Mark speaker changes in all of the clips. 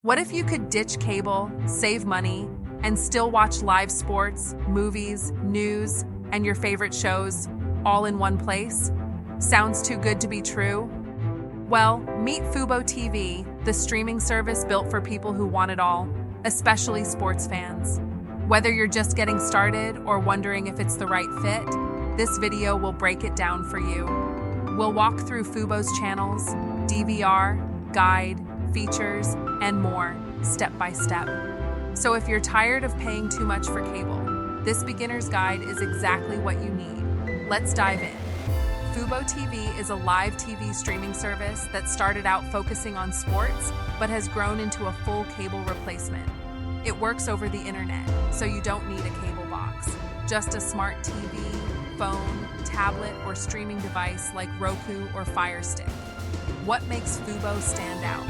Speaker 1: What if you could ditch cable, save money, and still watch live sports, movies, news, and your favorite shows all in one place? Sounds too good to be true? Well, meet Fubo TV, the streaming service built for people who want it all, especially sports fans. Whether you're just getting started or wondering if it's the right fit, this video will break it down for you. We'll walk through Fubo's channels, DVR, guide, features, and more, step by step. So if you're tired of paying too much for cable, this beginner's guide is exactly what you need. Let's dive in. Fubo TV is a live TV streaming service that started out focusing on sports, but has grown into a full cable replacement. It works over the internet, so you don't need a cable box. Just a smart TV, phone, tablet, or streaming device like Roku or Fire Stick. What makes Fubo stand out?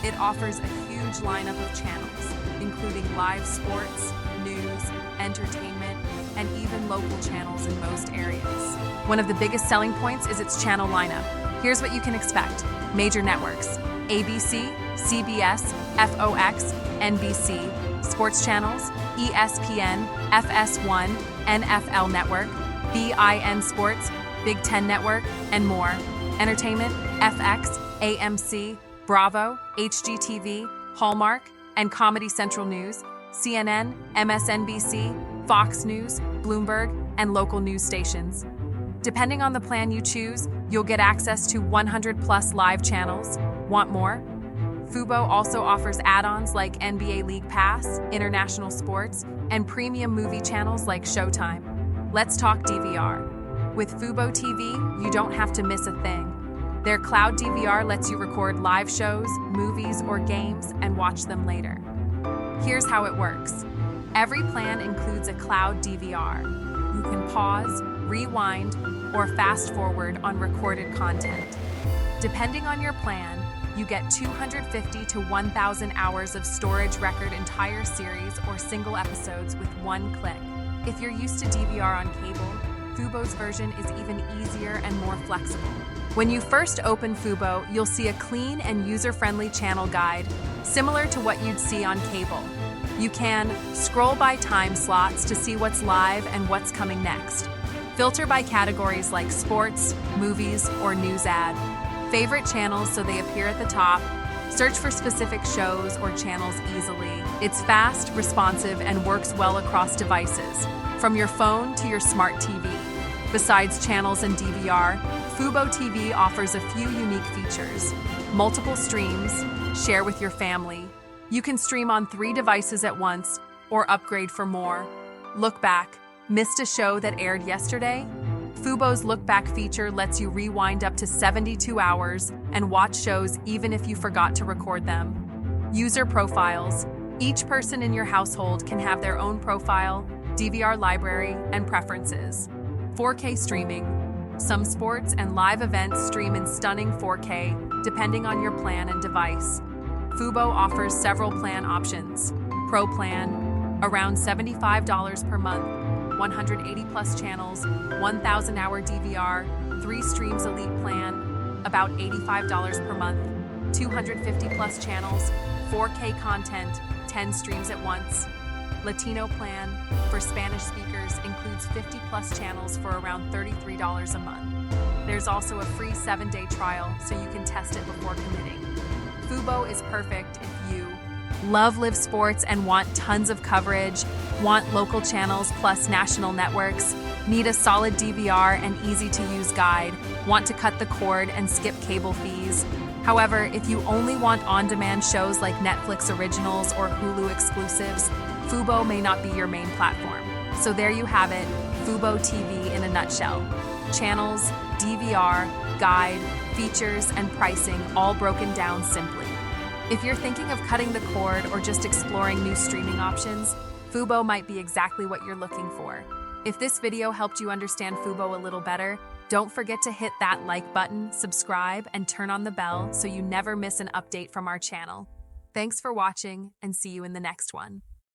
Speaker 1: It offers a huge lineup of channels, including live sports, news, entertainment, and even local channels in most areas. One of the biggest selling points is its channel lineup. Here's what you can expect. Major networks: ABC, CBS, FOX, NBC, sports channels, ESPN, FS1, NFL Network, BIN Sports, Big Ten Network, and more. Entertainment: FX, AMC, Bravo, HGTV, Hallmark, and Comedy Central News, CNN, MSNBC, Fox News, Bloomberg, and local news stations. Depending on the plan you choose, you'll get access to 100+ live channels. Want more? Fubo also offers add-ons like NBA League Pass, international sports, and premium movie channels like Showtime. Let's talk DVR. With Fubo TV, you don't have to miss a thing. Their cloud DVR lets you record live shows, movies, or games and watch them later. Here's how it works. Every plan includes a cloud DVR. You can pause, rewind, or fast forward on recorded content. Depending on your plan, you get 250 to 1,000 hours of storage record entire series or single episodes with one click. If you're used to DVR on cable, Fubo's version is even easier and more flexible. When you first open Fubo, you'll see a clean and user-friendly channel guide, similar to what you'd see on cable. You can scroll by time slots to see what's live and what's coming next. Filter by categories like sports, movies, or news ad. Favorite channels so they appear at the top. Search for specific shows or channels easily. It's fast, responsive, and works well across devices, from your phone to your smart TV. Besides channels and DVR, Fubo TV offers a few unique features. Multiple streams, share with your family. You can stream on 3 devices at once or upgrade for more. Lookback. Missed a show that aired yesterday? Fubo's Lookback feature lets you rewind up to 72 hours and watch shows even if you forgot to record them. User profiles. Each person in your household can have their own profile, DVR library, and preferences. 4K streaming. Some sports and live events stream in stunning 4K, depending on your plan and device. Fubo offers several plan options. Pro plan, around $75 per month, 180+ channels, 1,000-hour DVR, 3 streams elite plan, about $85 per month, 250+ channels, 4K content, 10 streams at once. Latino plan, for Spanish speakers, includes 50+ channels for around $33 a month. There's also a free 7-day trial, so you can test it before committing. Fubo is perfect if you love live sports and want tons of coverage, want local channels plus national networks, need a solid DVR and easy-to-use guide, want to cut the cord and skip cable fees. However, if you only want on-demand shows like Netflix originals or Hulu exclusives, Fubo may not be your main platform. So there you have it, Fubo TV in a nutshell. Channels, DVR, guide, features, and pricing all broken down simply. If you're thinking of cutting the cord or just exploring new streaming options, Fubo might be exactly what you're looking for. If this video helped you understand Fubo a little better, don't forget to hit that like button, subscribe, and turn on the bell so you never miss an update from our channel. Thanks for watching, and see you in the next one.